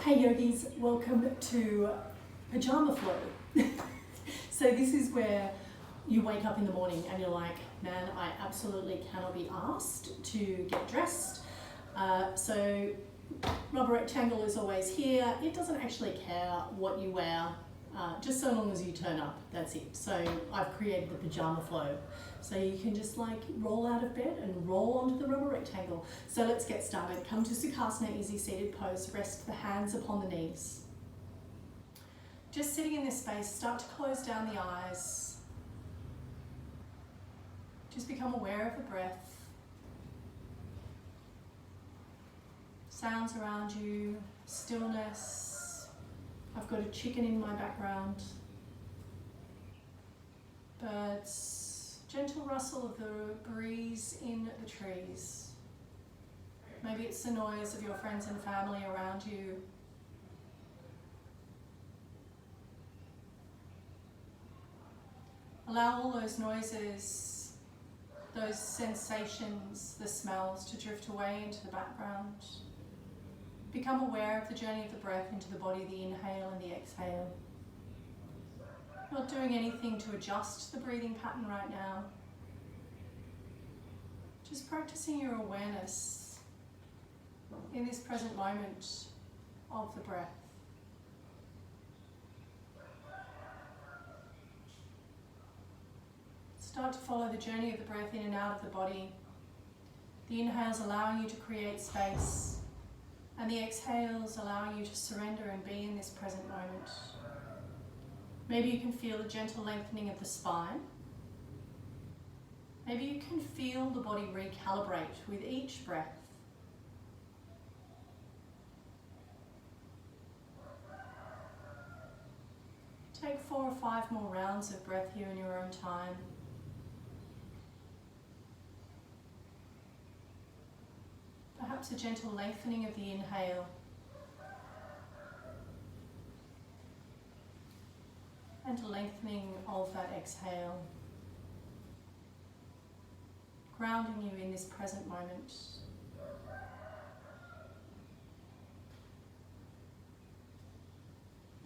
Hey yogis, welcome to Pyjama Flow. So this is where you wake up in the morning and you're like, man, I absolutely cannot be asked to get dressed. So rubber rectangle is always here. It doesn't actually care what you wear, just so long as you turn up, that's it. So I've created the Pyjama Flow. So you can just like roll out of bed and roll onto the rubber rectangle. So let's get started. Come to Sukhasana, easy seated pose. Rest the hands upon the knees. Just sitting in this space, start to close down the eyes. Just become aware of the breath. Sounds around you, stillness. I've got a chicken in my background. Birds. Gentle rustle of the breeze in the trees. Maybe it's the noise of your friends and family around you. Allow all those noises, those sensations, the smells to drift away into the background. Become aware of the journey of the breath into the body, the inhale and the exhale. Not doing anything to adjust the breathing pattern right now. Just practicing your awareness in this present moment of the breath. Start to follow the journey of the breath in and out of the body. The inhales allowing you to create space, and the exhales allowing you to surrender and be in this present moment. Maybe you can feel a gentle lengthening of the spine. Maybe you can feel the body recalibrate with each breath. Take 4 or 5 more rounds of breath here in your own time. Perhaps a gentle lengthening of the inhale. And a lengthening of that exhale. Grounding you in this present moment.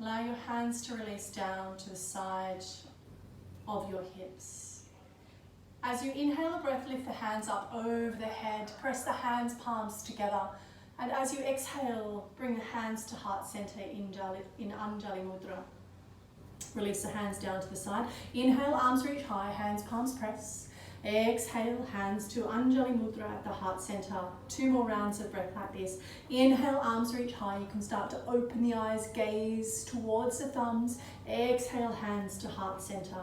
Allow your hands to release down to the side of your hips. As you inhale the breath, lift the hands up over the head, press the hands, palms together. And as you exhale, bring the hands to heart center in Anjali Mudra. Release the hands down to the side. Inhale, arms reach high, hands, palms press. Exhale, hands to Anjali Mudra at the heart center. 2 more rounds of breath like this. Inhale, arms reach high. You can start to open the eyes, gaze towards the thumbs. Exhale, hands to heart center.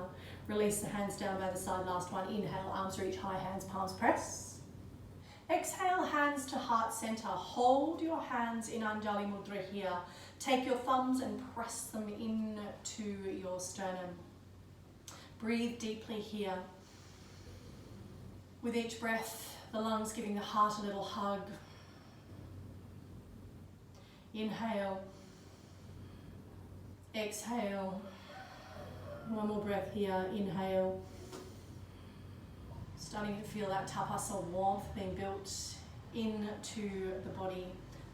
Release the hands down by the side. Last one. Inhale, arms reach high, hands, palms press. Exhale, hands to heart center. Hold your hands in Anjali Mudra here. Take your thumbs and press them into your sternum. Breathe deeply here. With each breath, the lungs giving the heart a little hug. Inhale. Exhale. 1 more breath here. Inhale. Starting to feel that tapasa warmth being built into the body.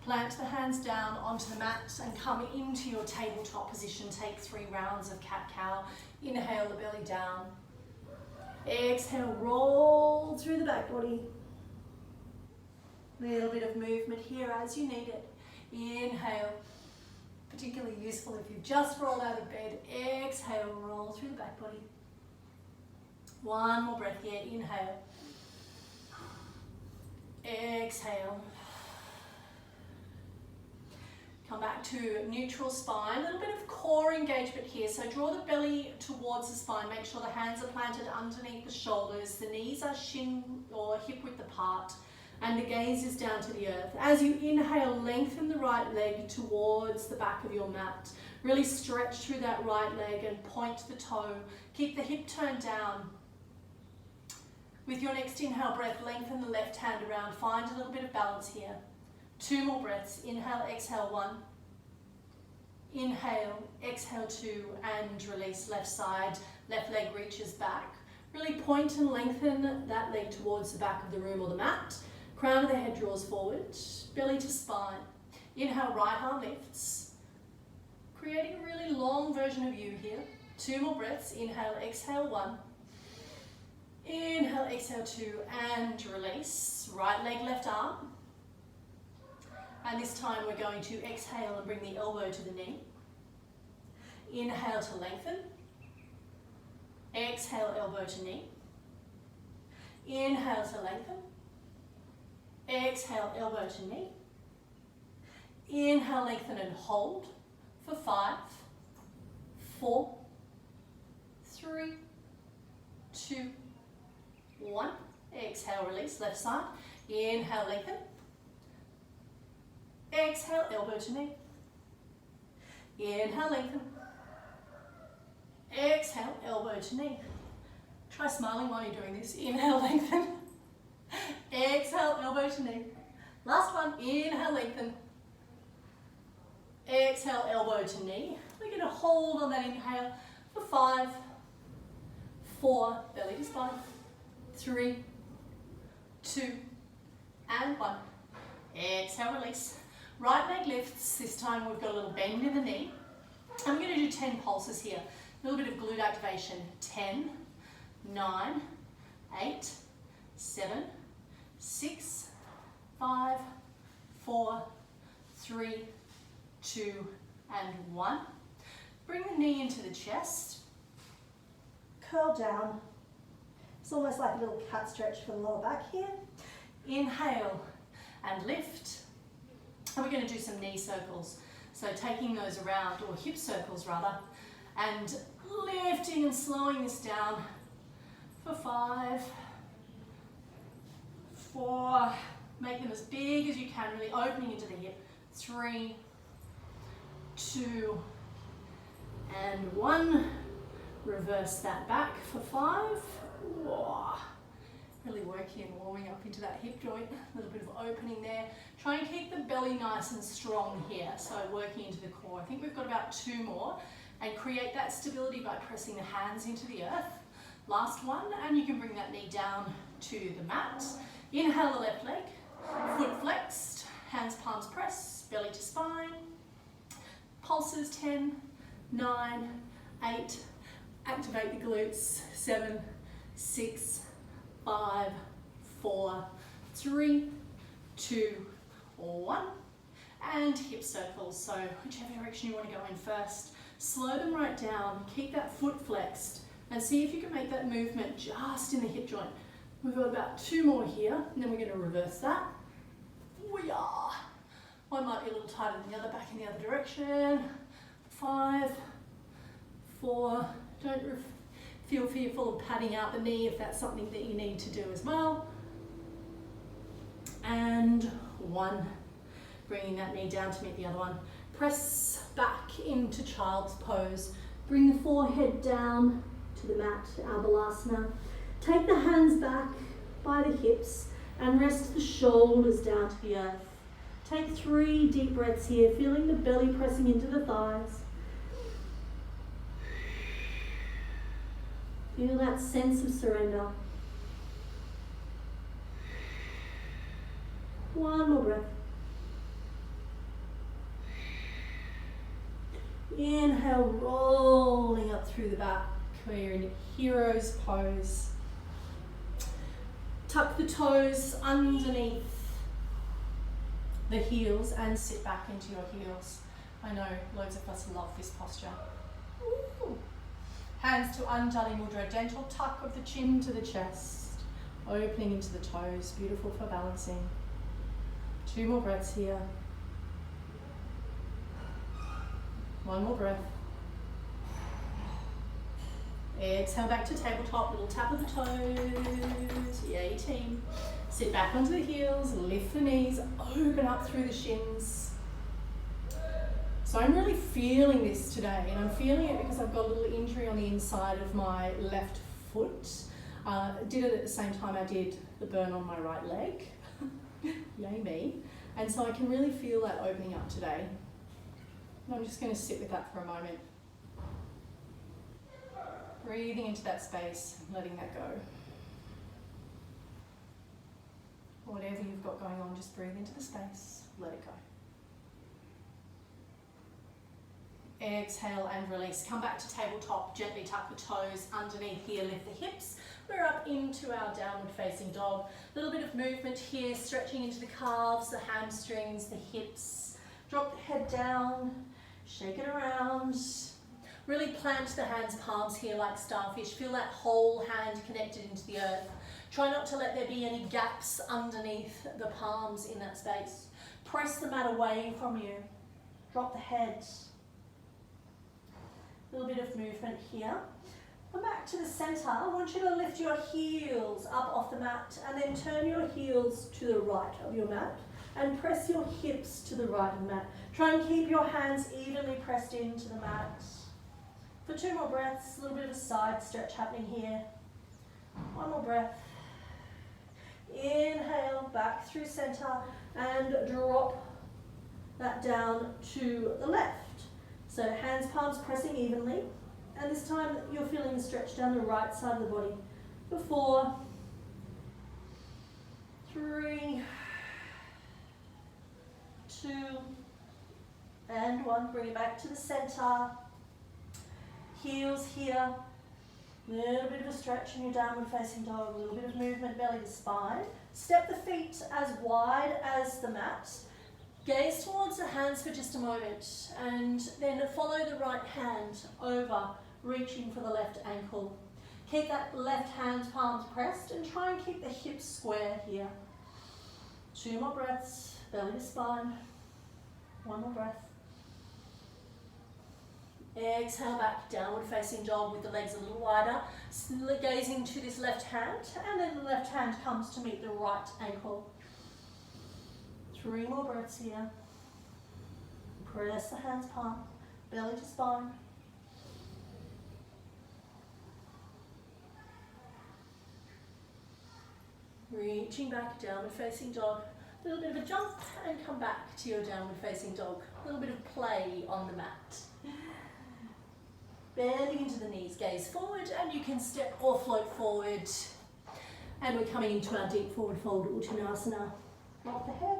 Plant the hands down onto the mat and come into your tabletop position. Take 3 rounds of cat-cow. Inhale the belly down. Exhale, roll through the back body. A little bit of movement here as you need it. Inhale, particularly useful if you just roll out of bed. Exhale, roll through the back body. 1 more breath here. Inhale. Exhale. Come back to neutral spine, a little bit of core engagement here. So draw the belly towards the spine. Make sure the hands are planted underneath the shoulders. The knees are shin or hip width apart. And the gaze is down to the earth. As you inhale, lengthen the right leg towards the back of your mat. Really stretch through that right leg and point the toe. Keep the hip turned down. With your next inhale breath, lengthen the left hand around. Find a little bit of balance here. 2 more breaths. Inhale, exhale, 1. Inhale, exhale, 2, and release left side. Left leg reaches back. Really point and lengthen that leg towards the back of the room or the mat. Crown of the head draws forward, belly to spine. Inhale, right arm lifts. Creating a really long version of you here. 2 more breaths. Inhale, exhale, 1. Inhale, exhale, 2, and release. Right leg, left arm. And this time we're going to exhale and bring the elbow to the knee. Inhale to lengthen. Exhale, elbow to knee. Inhale to lengthen. Exhale, elbow to knee. Inhale, lengthen and hold for 5, 4, 3, 2, 1. Exhale, release, left side. Inhale, lengthen. Exhale, elbow to knee. Inhale, lengthen. Exhale, elbow to knee. Try smiling while you're doing this. Inhale, lengthen. Exhale, elbow to knee. Last one. Inhale, lengthen. Exhale, elbow to knee. We're going to hold on that inhale for 5, 4, belly to spine, 3, 2, and 1. Exhale, release. Right leg lifts. This time we've got a little bend in the knee. I'm going to do 10 pulses here. A little bit of glute activation. 10, 9, 8, 7, 6, 5, 4, 3, 2, and 1. Bring the knee into the chest. Curl down. It's almost like a little cat stretch for the lower back here. Inhale and lift. And we're going to do some knee circles. So taking those around, or hip circles rather, and lifting and slowing this down for 5, 4, make them as big as you can, really opening into the hip. 3, 2, and 1. Reverse that back for 5. Whoa. Really working and warming up into that hip joint. A little bit of opening there. Try and keep the belly nice and strong here. So working into the core. I think we've got about 2 more. And create that stability by pressing the hands into the earth. Last one, and you can bring that knee down to the mat. Inhale the left leg, foot flexed, hands palms press, belly to spine. Pulses 10, 9, 8, activate the glutes, 7, 6, 5, 4, 3, 2, 1. And hip circles, so whichever direction you want to go in first. Slow them right down, keep that foot flexed, and see if you can make that movement just in the hip joint. We've got about 2 more here, and then we're going to reverse that. We are. One might be a little tighter than the other, back in the other direction. 5, 4, don't feel fearful of padding out the knee if that's something that you need to do as well. And 1, bringing that knee down to meet the other one. Press back into child's pose. Bring the forehead down to the mat, our balasana. Take the hands back by the hips and rest the shoulders down to the earth. Take 3 deep breaths here, feeling the belly pressing into the thighs. Feel that sense of surrender. 1 more breath. Inhale, rolling up through the back. We're in hero's pose. Tuck the toes underneath the heels and sit back into your heels. I know loads of us love this posture. Ooh. Hands to Anjali Mudra, gentle tuck of the chin to the chest, opening into the toes, beautiful for balancing. 2 more breaths here. 1 more breath. Exhale back to tabletop, little tap of the toes. Yay team. Sit back onto the heels, lift the knees, open up through the shins. So I'm really feeling this today, and I'm feeling it because I've got a little injury on the inside of my left foot. Did it at the same time I did the burn on my right leg. Yay me. And so I can really feel that opening up today. And I'm just going to sit with that for a moment. Breathing into that space, letting that go. Whatever you've got going on, just breathe into the space, let it go. Exhale and release. Come back to tabletop, gently tuck the toes underneath here, lift the hips. We're up into our downward facing dog. A little bit of movement here, stretching into the calves, the hamstrings, the hips. Drop the head down, shake it around. Really plant the hands, palms here like starfish. Feel that whole hand connected into the earth. Try not to let there be any gaps underneath the palms in that space. Press the mat away from you. Drop the head. A little bit of movement here. Come back to the center. I want you to lift your heels up off the mat and then turn your heels to the right of your mat and press your hips to the right of the mat. Try and keep your hands evenly pressed into the mat. For 2 more breaths, a little bit of a side stretch happening here. 1 more breath. Inhale, back through center and drop that down to the left. So hands, palms pressing evenly. And this time you're feeling the stretch down the right side of the body. For 4, 3, 2, and 1. Bring it back to the center. Heels here. A little bit of a stretch in your downward facing dog. A little bit of movement, belly to spine. Step the feet as wide as the mat. Gaze towards the hands for just a moment and then follow the right hand over, reaching for the left ankle. Keep that left hand palms pressed and try and keep the hips square here. 2 more breaths, belly to spine. 1 more breath. Exhale back, downward facing dog with the legs a little wider. Gazing to this left hand and then the left hand comes to meet the right ankle. 3 more breaths here. Press the hands palm, belly to spine. Reaching back, downward facing dog. A little bit of a jump and come back to your downward facing dog. A little bit of play on the mat. Bending into the knees, gaze forward, and you can step or float forward. And we're coming into our deep forward fold, Uttanasana. Drop the head.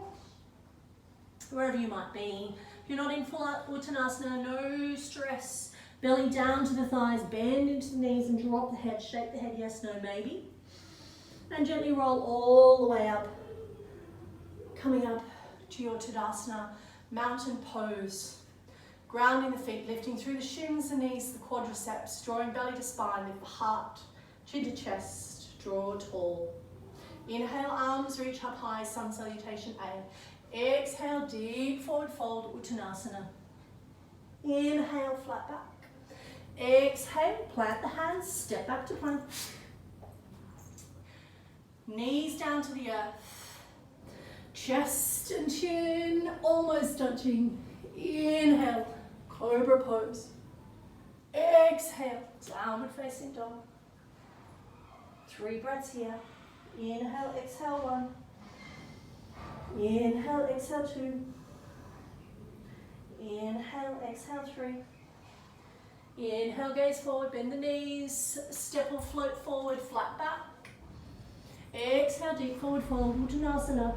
Wherever you might be. If you're not in full Uttanasana, no stress. Belly down to the thighs, bend into the knees and drop the head. Shake the head, yes, no, maybe. And gently roll all the way up. Coming up to your Tadasana, mountain pose. Grounding the feet, lifting through the shins, the knees, the quadriceps, drawing belly to spine, lift the heart, chin to chest, draw tall. Inhale, arms reach up high, sun salutation A. Exhale, deep forward fold, Uttanasana. Inhale, flat back. Exhale, plant the hands, step back to plank. Knees down to the earth. Chest and chin almost touching. Inhale, cobra pose. Exhale, downward facing dog. 3 breaths here. Inhale, exhale 1. Inhale, exhale 2. Inhale, exhale 3. Inhale, gaze forward, bend the knees, step or float forward, flat back. Exhale, deep forward fold, Uttanasana.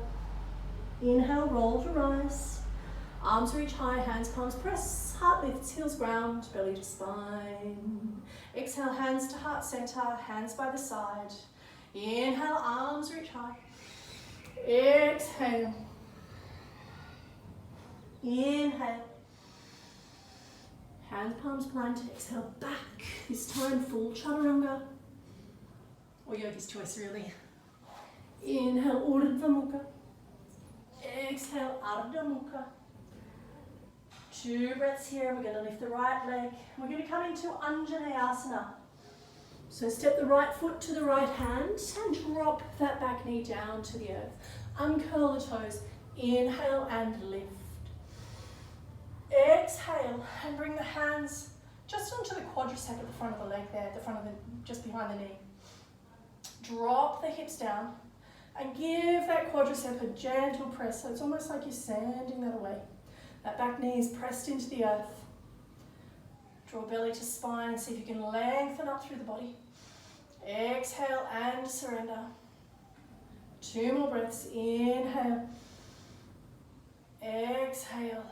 Inhale, roll to rise. Arms reach high, hands, palms press, heart lifts, heels ground, belly to spine. Exhale, hands to heart center, hands by the side. Inhale, arms reach high. Exhale. Inhale. Hands, palms plant, exhale back. This time full chaturanga. Or yogi's choice really. Inhale, Urdhva Mukha. Exhale, Ardha Mukha. 2 breaths here. We're going to lift the right leg. We're going to come into Anjaneyasana. So step the right foot to the right hand and drop that back knee down to the earth. Uncurl the toes. Inhale and lift. Exhale and bring the hands just onto the quadricep at the front of the leg there, at the front of the, just behind the knee. Drop the hips down and give that quadricep a gentle press. So it's almost like you're sanding that away. That back knee is pressed into the earth. Draw belly to spine and see if you can lengthen up through the body. Exhale and surrender. 2 more breaths. Inhale. Exhale.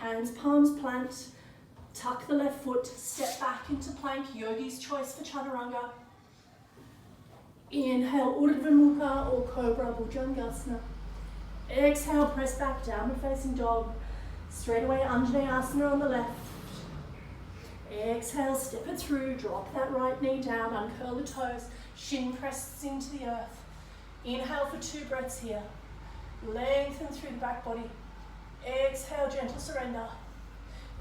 hands, palms planked. Tuck the left foot, step back into plank, yogi's choice for chaturanga. Inhale, Urdhva Mukha or Cobra Bhujangasana. Exhale, press back, downward facing dog. Straight away, Anjaneyasana on the left. Exhale, step it through, drop that right knee down, uncurl the toes, shin presses into the earth. Inhale for 2 breaths here. Lengthen through the back body. Exhale, gentle surrender.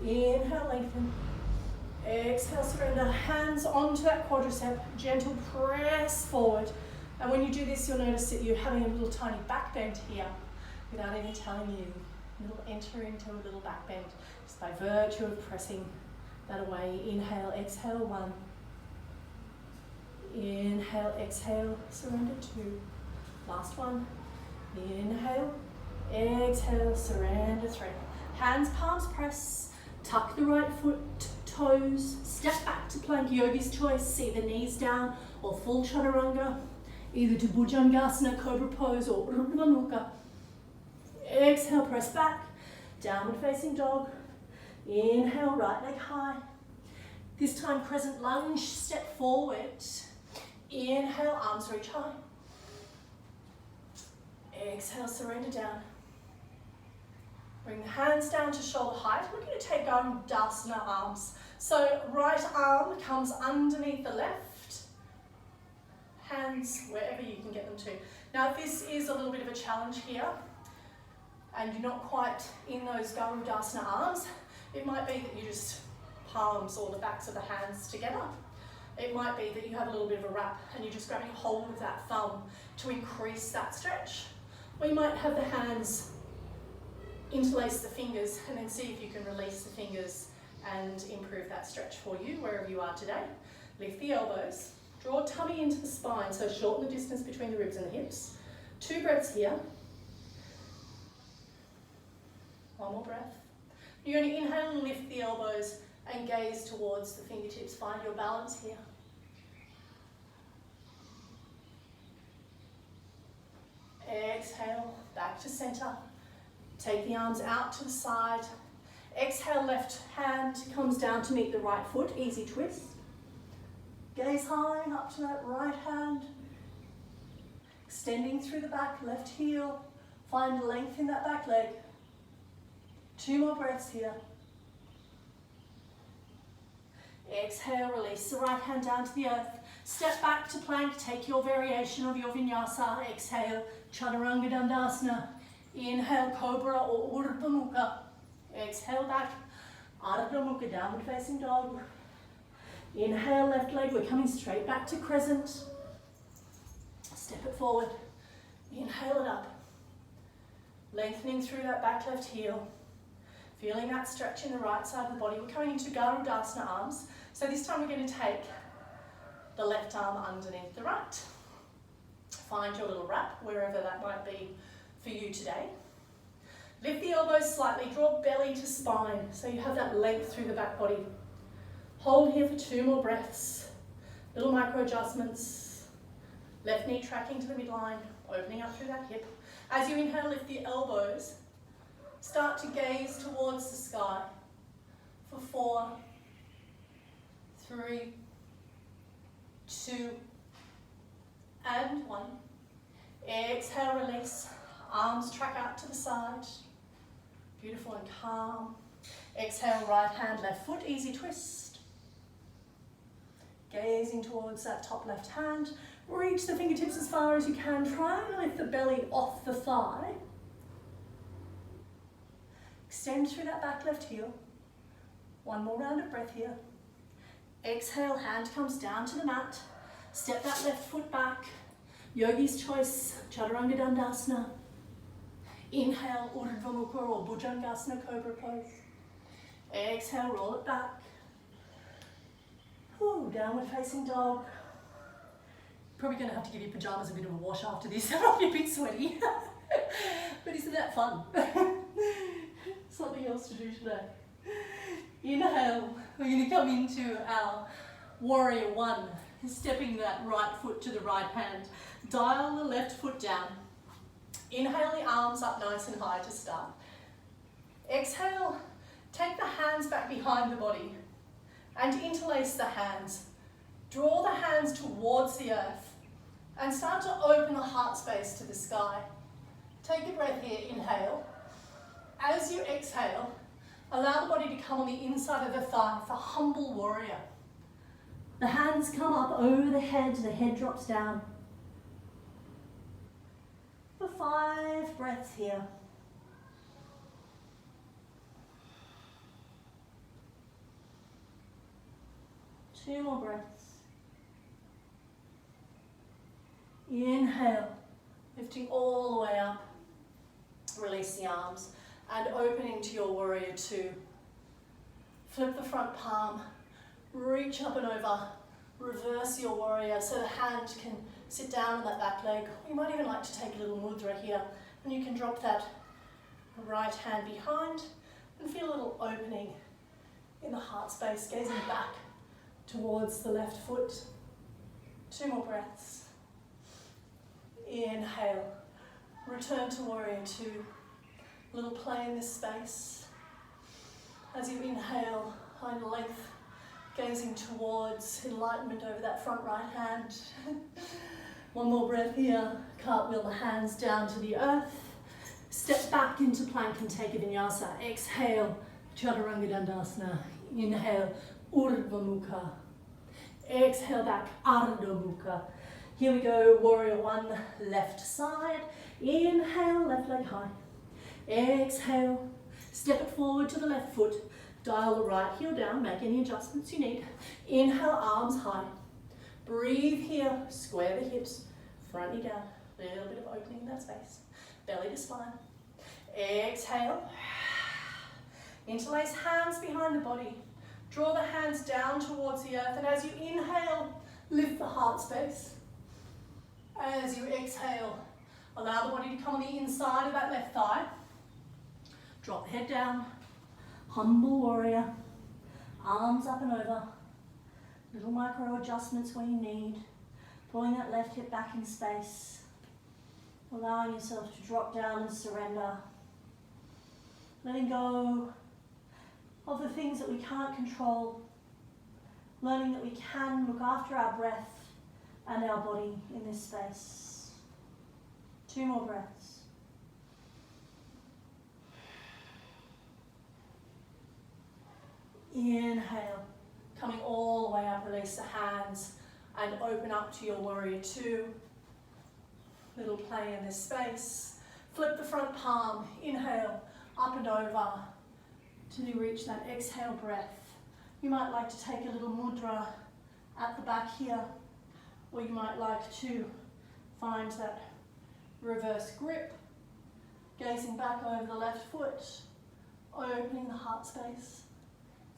Inhale, lengthen. Exhale, surrender. Hands onto that quadricep. Gentle press forward. And when you do this, you'll notice that you're having a little tiny back bend here without even telling you. You'll enter into a little back bend just by virtue of pressing that away. Inhale, exhale, 1. Inhale, exhale, surrender 2. Last one. Inhale, exhale, surrender 3. Hands, palms press. Tuck the right foot, toes, step back to plank, yogi's choice, see the knees down or full chaturanga, either to Bhujangasana, cobra pose or Urdhva Mukha. Exhale, press back, downward facing dog. Inhale, right leg high. This time crescent lunge, step forward. Inhale, arms reach high. Exhale, surrender down. Bring the hands down to shoulder height. We're going to take Garudasana arms. So right arm comes underneath the left. Hands wherever you can get them to. Now if this is a little bit of a challenge here and you're not quite in those Garudasana arms, it might be that you just palms or the backs of the hands together. It might be that you have a little bit of a wrap and you're just grabbing hold of that thumb to increase that stretch. Or you might have the hands interlace the fingers and then see if you can release the fingers and improve that stretch for you wherever you are today. Lift the elbows, draw tummy into the spine, so shorten the distance between the ribs and the hips. 2 breaths here. 1 more breath. You're going to inhale and lift the elbows and gaze towards the fingertips. Find your balance here. Exhale, back to center. Take the arms out to the side. Exhale, left hand comes down to meet the right foot. Easy twist. Gaze high up to that right hand. Extending through the back, left heel. Find length in that back leg. 2 more breaths here. Exhale, release the right hand down to the earth. Step back to plank. Take your variation of your vinyasa. Exhale, chaturanga dandasana. Inhale, cobra or Urdhva Mukha. Exhale back, Ardha Mukha, downward facing dog. Inhale, left leg, we're coming straight back to crescent. Step it forward. Inhale it up. Lengthening through that back left heel. Feeling that stretch in the right side of the body. We're coming into Garudasana arms. So this time we're going to take the left arm underneath the right. Find your little wrap, wherever that might be for you today. Lift the elbows slightly, draw belly to spine, so you have that length through the back body. Hold here for 2 more breaths. Little micro adjustments. Left knee tracking to the midline, opening up through that hip. As you inhale, lift the elbows. Start to gaze towards the sky for 4, 3, 2, and 1. Exhale, release. Arms track out to the side. Beautiful and calm. Exhale, right hand, left foot, easy twist. Gazing towards that top left hand. Reach the fingertips as far as you can. Try and lift the belly off the thigh. Extend through that back left heel. 1 more round of breath here. Exhale, hand comes down to the mat. Step that left foot back. Yogi's choice, chaturanga dandasana. Inhale, Urdhva Mukha or Bhujangasana, cobra pose. Exhale, roll it back. Ooh, downward facing dog. Probably going to have to give your pajamas a bit of a wash after this. They're probably a bit sweaty. But isn't that fun? Something else to do today. Inhale, we're going to come into our warrior 1. Stepping that right foot to the right hand. Dial the left foot down. Inhale the arms up nice and high to start. Exhale, Take the hands back behind the body and interlace the hands. Draw the hands towards the earth and start to open the heart space to the sky. Take a breath here, inhale. As you exhale, allow the body to come on the inside of the thigh for humble warrior. The hands come up over the head drops down. For 5 breaths here. Two more breaths. Inhale, lifting all the way up. Release the arms and opening to your warrior two. Flip the front palm, reach up and over, reverse your warrior so the hand can sit down on that back leg. You might even like to take a little mudra here, and you can drop that right hand behind and feel a little opening in the heart space, gazing back towards the left foot. 2 more breaths. Inhale, return to warrior two. Little play in this space. As you inhale, hind length, gazing towards enlightenment over that front right hand. 1 more breath here. Cartwheel the hands down to the earth. Step back into plank and take a vinyasa. Exhale, chaturanga dandasana. Inhale, urdhva mukha. Exhale back, ardha mukha. Here we go, warrior one, left side. Inhale, left leg high. Exhale, step it forward to the left foot. Dial the right heel down, make any adjustments you need. Inhale, arms high. Breathe here, square the hips, front knee down. A little bit of opening in that space. Belly to spine. Exhale. Interlace hands behind the body. Draw the hands down towards the earth, and as you inhale, lift the heart space. As you exhale, allow the body to come on the inside of that left thigh. Drop the head down. Humble warrior. Arms up and over. Little micro adjustments where you need. Pulling that left hip back in space. Allowing yourself to drop down and surrender. Letting go of the things that we can't control. Learning that we can look after our breath and our body in this space. 2 more breaths. Inhale, coming all the way up, release the hands and open up to your warrior two. Little play in this space. Flip the front palm, inhale, up and over till you reach that exhale breath. You might like to take a little mudra at the back here, or you might like to find that reverse grip, gazing back over the left foot, opening the heart space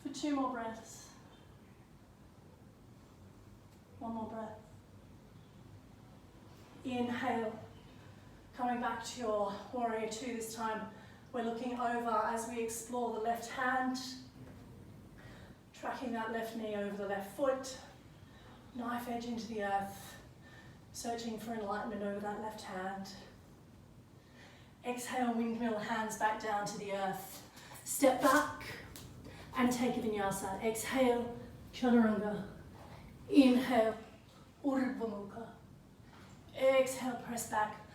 for 2 more breaths. 1 more breath. Inhale, coming back to your warrior two this time. We're looking over as we explore the left hand, tracking that left knee over the left foot, knife edge into the earth, searching for enlightenment over that left hand. Exhale, windmill hands back down to the earth. Step back and take a vinyasa. Exhale, chaturanga. Inhale, urdhva mukha. Exhale, press back,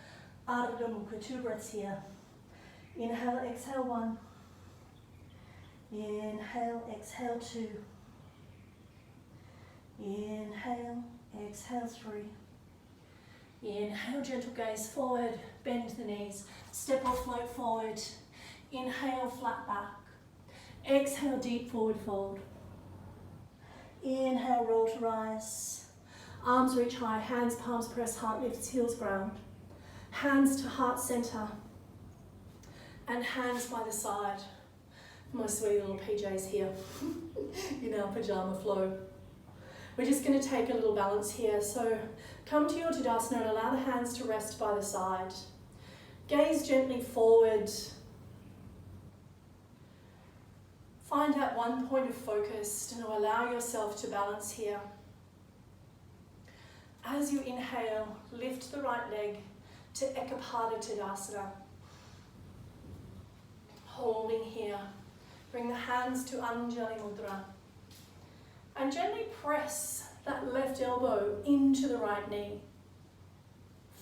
ardha mukha. 2 breaths here. Inhale, exhale 1. Inhale, exhale 2. Inhale, exhale 3. Inhale, gentle gaze forward, bend the knees, step or float forward. Inhale, flat back. Exhale, deep forward fold. Inhale, roll to rise. Arms reach high, hands, palms press, heart lifts, heels ground. Hands to heart center. And hands by the side. My sweet little PJs here in our pyjama flow. We're just going to take a little balance here. So come to your Tadasana and allow the hands to rest by the side. Gaze gently forward. Find that one point of focus and allow yourself to balance here. As you inhale, lift the right leg to Ekapada Tadasana. Holding here, Bring the hands to Anjali Mudra. And gently press that left elbow into the right knee.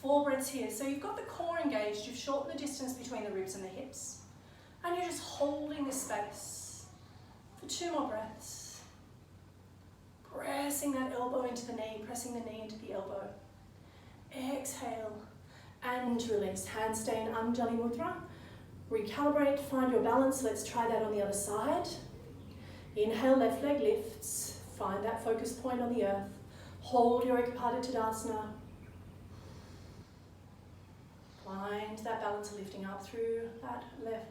4 breaths here. So you've got the core engaged, you've shortened the distance between the ribs and the hips. And you're just holding this space for 2 more breaths. Pressing that elbow into the knee, pressing the knee into the elbow. Exhale and release. Hands stay in Anjali Mudra. Recalibrate, find your balance. Let's try that on the other side. Inhale, left leg lifts. Find that focus point on the earth. Hold your Ekapada Tadasana. Find that balance lifting up through that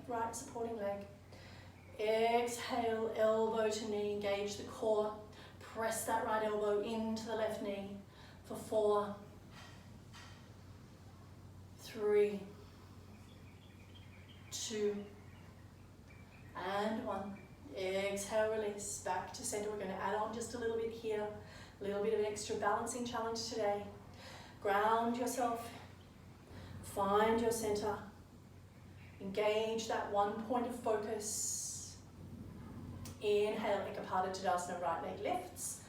right supporting leg. Exhale, elbow to knee, engage the core. Press that right elbow into the left knee for 4, 3, 2, and 1. Exhale, release, back to center. We're going to add on just a little bit here, a little bit of an extra balancing challenge today. Ground yourself, find your center, engage that one point of focus. Inhale, Ekapada Tadasana, right leg lifts.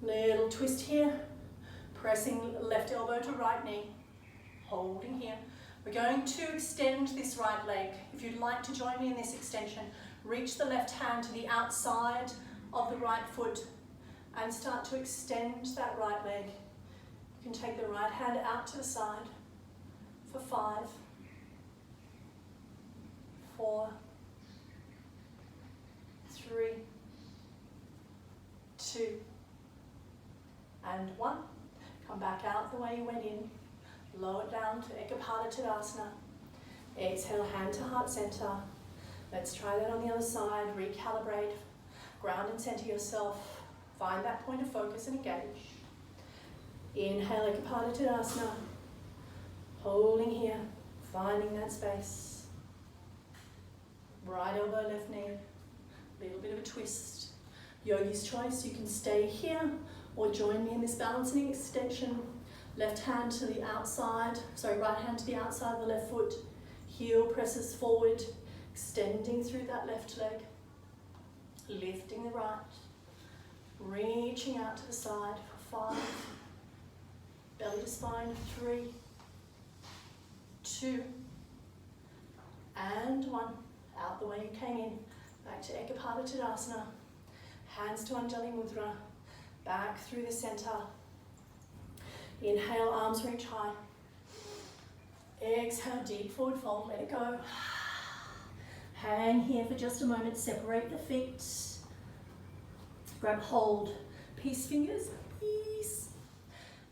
Little twist here, pressing left elbow to right knee, holding here. We're going to extend this right leg. If you'd like to join me in this extension, reach the left hand to the outside of the right foot and start to extend that right leg. You can take the right hand out to the side for 5, 4, 3, 2, and 1. Come back out the way you went in. Lower down to Ekapada Tadasana. Exhale, hand to heart center. Let's try that on the other side. Recalibrate, ground and center yourself. Find that point of focus and engage. Inhale, Ekapada Tadasana. Holding here, finding that space. Right elbow, left knee. Little bit of a twist. Yogi's choice, you can stay here or join me in this balancing extension. Left hand to the outside, right hand to the outside of the left foot. Heel presses forward, extending through that left leg. Lifting the right. Reaching out to the side for 5. Belly to spine, 3, 2, and 1. Out the way you came in. Back to Ekapada Tadasana. Hands to Anjali Mudra. Back through the center. Inhale, arms reach high. Exhale, deep forward fold, let it go. Hang here for just a moment, separate the feet. Grab hold, peace fingers, peace.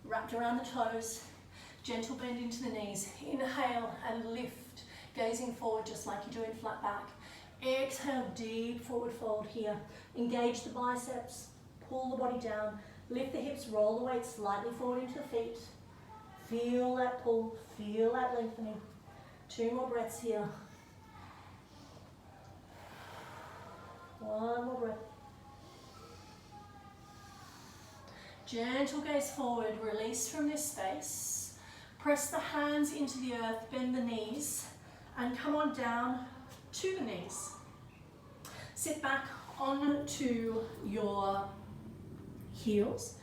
Wrapped around the toes, gentle bend into the knees. Inhale and lift, gazing forward just like you do in flat back. Exhale, deep forward fold here. Engage the biceps, pull the body down. Lift the hips, roll the weight slightly forward into the feet. Feel that pull, feel that lengthening. 2 more breaths here. 1 more breath. Gentle gaze forward, release from this space. Press the hands into the earth, bend the knees, and come on down to the knees. Sit back onto your heels.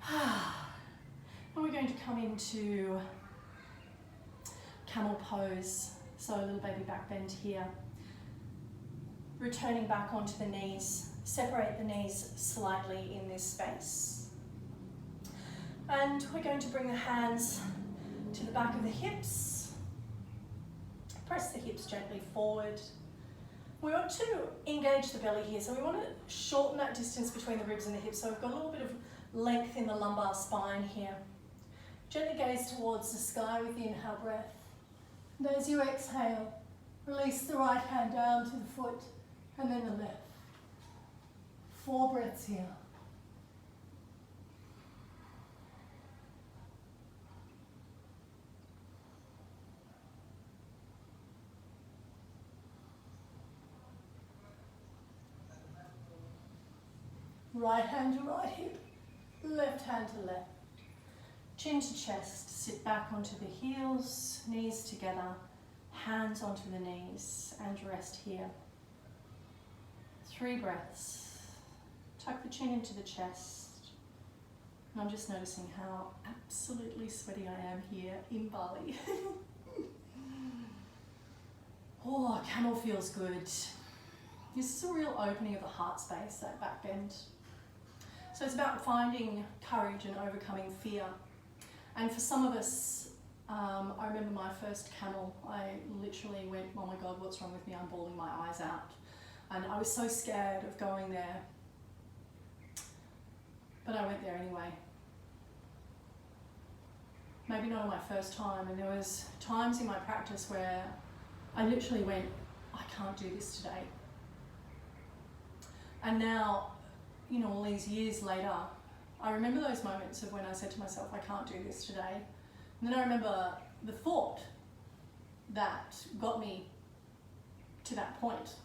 And we're going to come into camel pose. So a little baby back bend here. Returning back onto the knees. Separate the knees slightly in this space. And we're going to bring the hands to the back of the hips. Press the hips gently forward. We want to engage the belly here, so we want to shorten that distance between the ribs and the hips, so we've got a little bit of length in the lumbar spine here. Gently gaze towards the sky with the inhale breath. And as you exhale, release the right hand down to the foot and then the left. 4 breaths here. Right hand to right hip, left hand to left. Chin to chest, sit back onto the heels, knees together, hands onto the knees, and rest here. 3 breaths. Tuck the chin into the chest. And I'm just noticing how absolutely sweaty I am here in Bali. Oh, camel feels good. This is a real opening of the heart space, that back bend. So it's about finding courage and overcoming fear. And for some of us, I remember my first camel, I literally went, oh my God, what's wrong with me? I'm bawling my eyes out. And I was so scared of going there. But I went there anyway. Maybe not on my first time, and there was times in my practice where I literally went, I can't do this today. And now, you know, all these years later, I remember those moments of when I said to myself, I can't do this today. And then I remember the thought that got me to that point,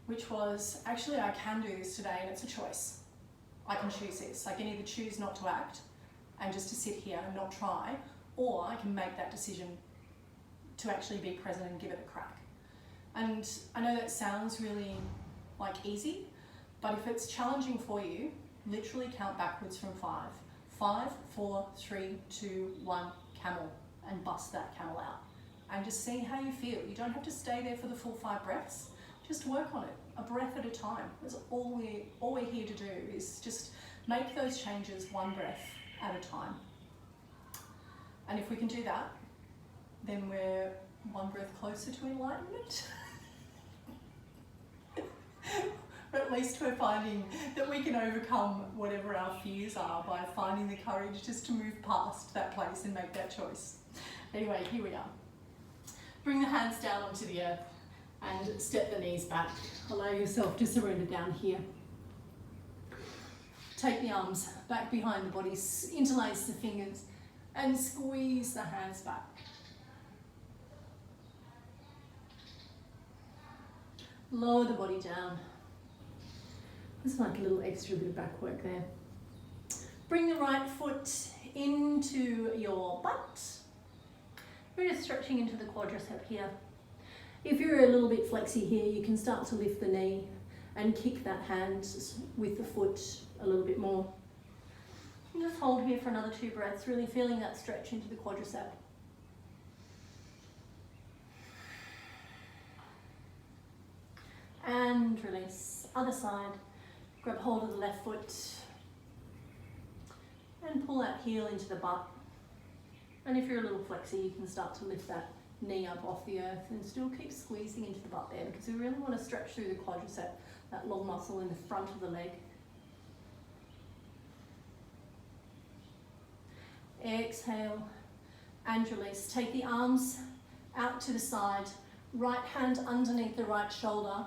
which was, actually I can do this today, and it's a choice. I can choose this. I can either choose not to act and just to sit here and not try, or I can make that decision to actually be present and give it a crack. And I know that sounds really like easy, but if it's challenging for you, literally count backwards from 5. 5, 4, 3, 2, 1, camel, and bust that camel out. And just see how you feel. You don't have to stay there for the full 5 breaths. Just work on it, a breath at a time. That's all we're here to do, is just make those changes 1 breath at a time. And if we can do that, then we're 1 breath closer to enlightenment. Or at least we're finding that we can overcome whatever our fears are by finding the courage just to move past that place and make that choice. Anyway, here we are. Bring the hands down onto the earth and step the knees back. Allow yourself to surrender down here. Take the arms back behind the body, interlace the fingers, and squeeze the hands back. Lower the body down. Just like a little extra bit of back work there. Bring the right foot into your butt. We're just stretching into the quadricep here. If you're a little bit flexy here, you can start to lift the knee and kick that hand with the foot a little bit more. And just hold here for another 2 breaths, really feeling that stretch into the quadricep. And release. Other side. Grab hold of the left foot and pull that heel into the butt. And if you're a little flexy, you can start to lift that knee up off the earth and still keep squeezing into the butt there, because we really want to stretch through the quadricep, that long muscle in the front of the leg. Exhale and release. Take the arms out to the side, right hand underneath the right shoulder.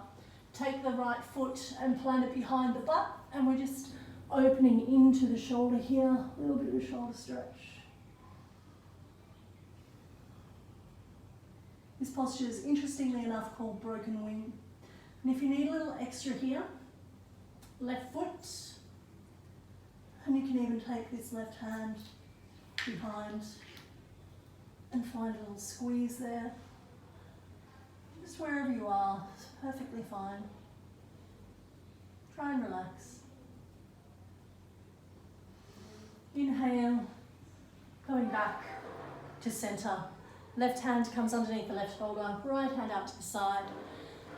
Take the right foot and plant it behind the butt, and we're just opening into the shoulder here, a little bit of a shoulder stretch. This posture is, interestingly enough, called broken wing. And if you need a little extra here, left foot, and you can even take this left hand behind and find a little squeeze there. Just wherever you are, it's perfectly fine. Try and relax. Inhale, going back to center. Left hand comes underneath the left shoulder, right hand out to the side.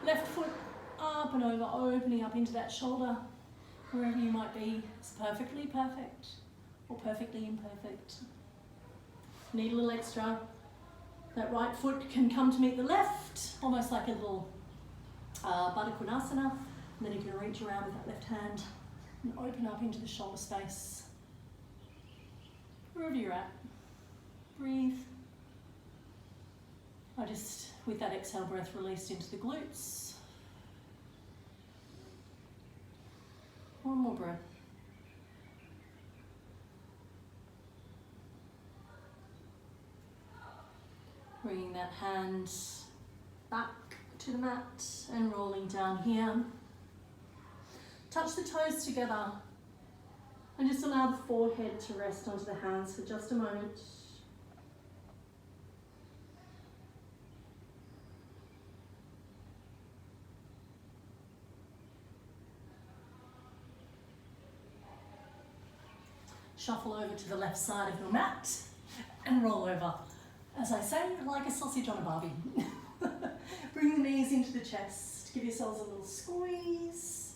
Left foot up and over, opening up into that shoulder. Wherever you might be, it's perfectly perfect or perfectly imperfect. Need a little extra. That right foot can come to meet the left, almost like a little Baddha Konasana. And then you can reach around with that left hand and open up into the shoulder space. Wherever you're at, breathe. I just, with that exhale breath, released into the glutes. One more breath. Bringing that hand back to the mat and rolling down here. Touch the toes together and just allow the forehead to rest onto the hands for just a moment. Shuffle over to the left side of your mat and roll over. As I say, like a sausage on a barbie. Bring the knees into the chest. Give yourselves a little squeeze.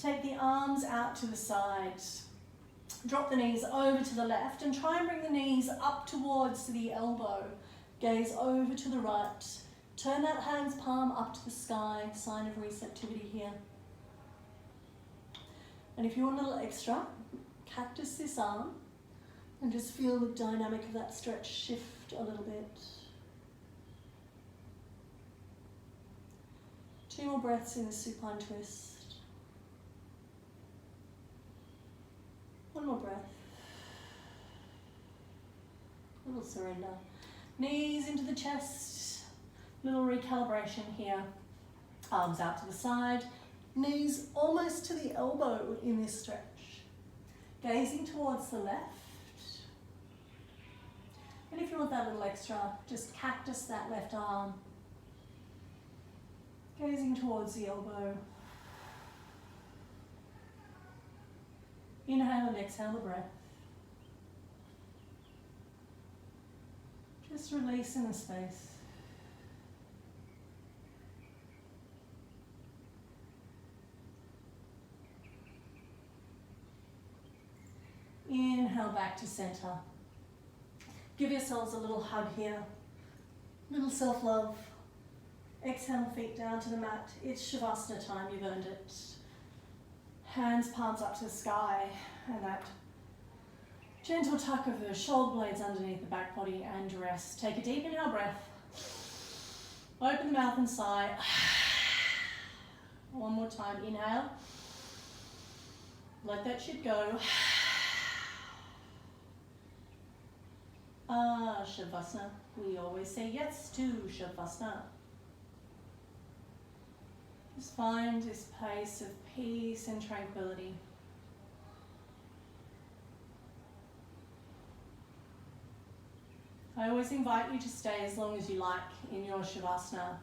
Take the arms out to the side. Drop the knees over to the left and try and bring the knees up towards the elbow. Gaze over to the right. Turn that hand's palm up to the sky, sign of receptivity here. And if you want a little extra, cactus this arm and just feel the dynamic of that stretch shift a little bit. 2 more breaths in the supine twist. 1 more breath. A little surrender. Knees into the chest. Little recalibration here. Arms out to the side. Knees almost to the elbow in this stretch. Gazing towards the left. And if you want that little extra, just cactus that left arm. Gazing towards the elbow. Inhale and exhale the breath. Just release in the space. Inhale back to center. Give yourselves a little hug here. Little self-love. Exhale, feet down to the mat. It's Shavasana time, you've earned it. Hands, palms up to the sky, and that gentle tuck of the shoulder blades underneath the back body and rest. Take a deep inhale breath. Open the mouth and sigh. One more time, inhale. Let that shit go. Shavasana. We always say yes to Shavasana. Just find this place of peace and tranquility. I always invite you to stay as long as you like in your Shavasana.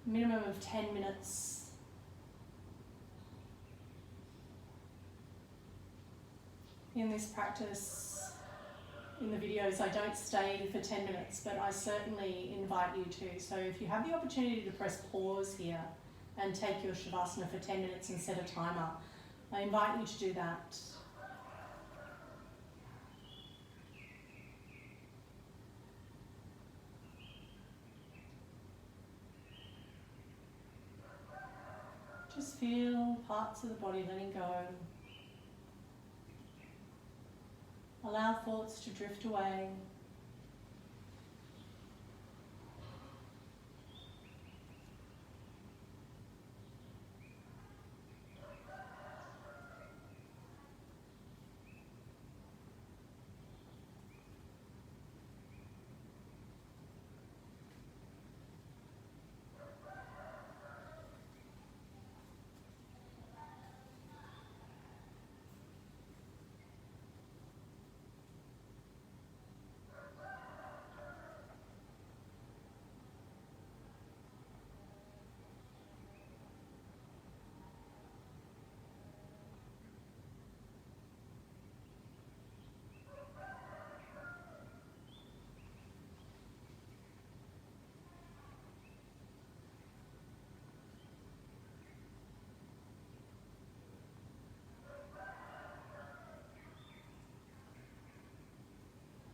Minimum of 10 minutes. In this practice, in the videos, I don't stay for 10 minutes, but I certainly invite you to. So if you have the opportunity to press pause here and take your Shavasana for 10 minutes and set a timer, I invite you to do that. Just feel parts of the body letting go. Allow thoughts to drift away.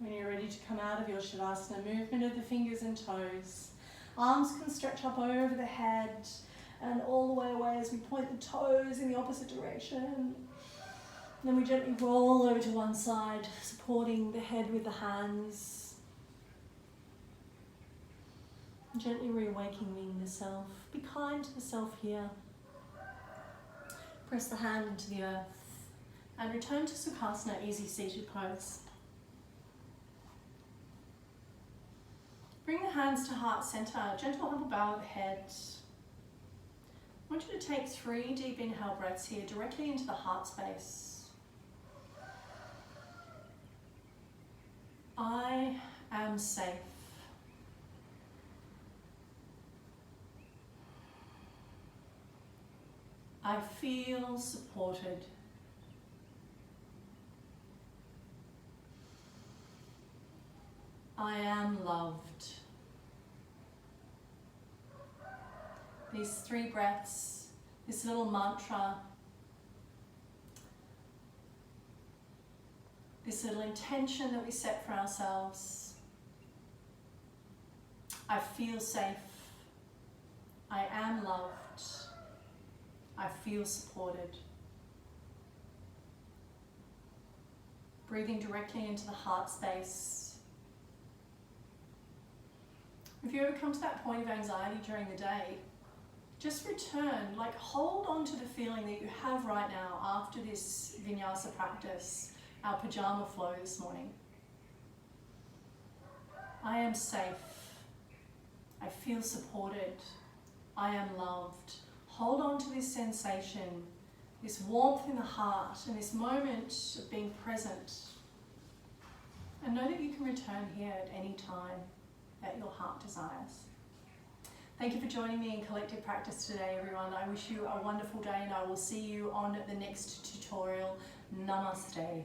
When you're ready to come out of your Shavasana, movement of the fingers and toes. Arms can stretch up over the head and all the way away as we point the toes in the opposite direction. Then we gently roll over to one side, supporting the head with the hands. Gently reawakening the self. Be kind to the self here. Press the hand into the earth and return to Sukhasana, easy seated pose. Bring the hands to heart center, gentle humble bow of the head. I want you to take 3 deep inhale breaths here directly into the heart space. I am safe. I feel supported. I am loved. These 3 breaths, this little mantra, this little intention that we set for ourselves. I feel safe. I am loved. I feel supported. Breathing directly into the heart space. If you ever come to that point of anxiety during the day, just return, like hold on to the feeling that you have right now after this vinyasa practice, our pyjama flow this morning. I am safe. I feel supported. I am loved. Hold on to this sensation, this warmth in the heart, and this moment of being present. And know that you can return here at any time that your heart desires. Thank you for joining me in collective practice today, everyone. I wish you a wonderful day, and I will see you on the next tutorial. Namaste.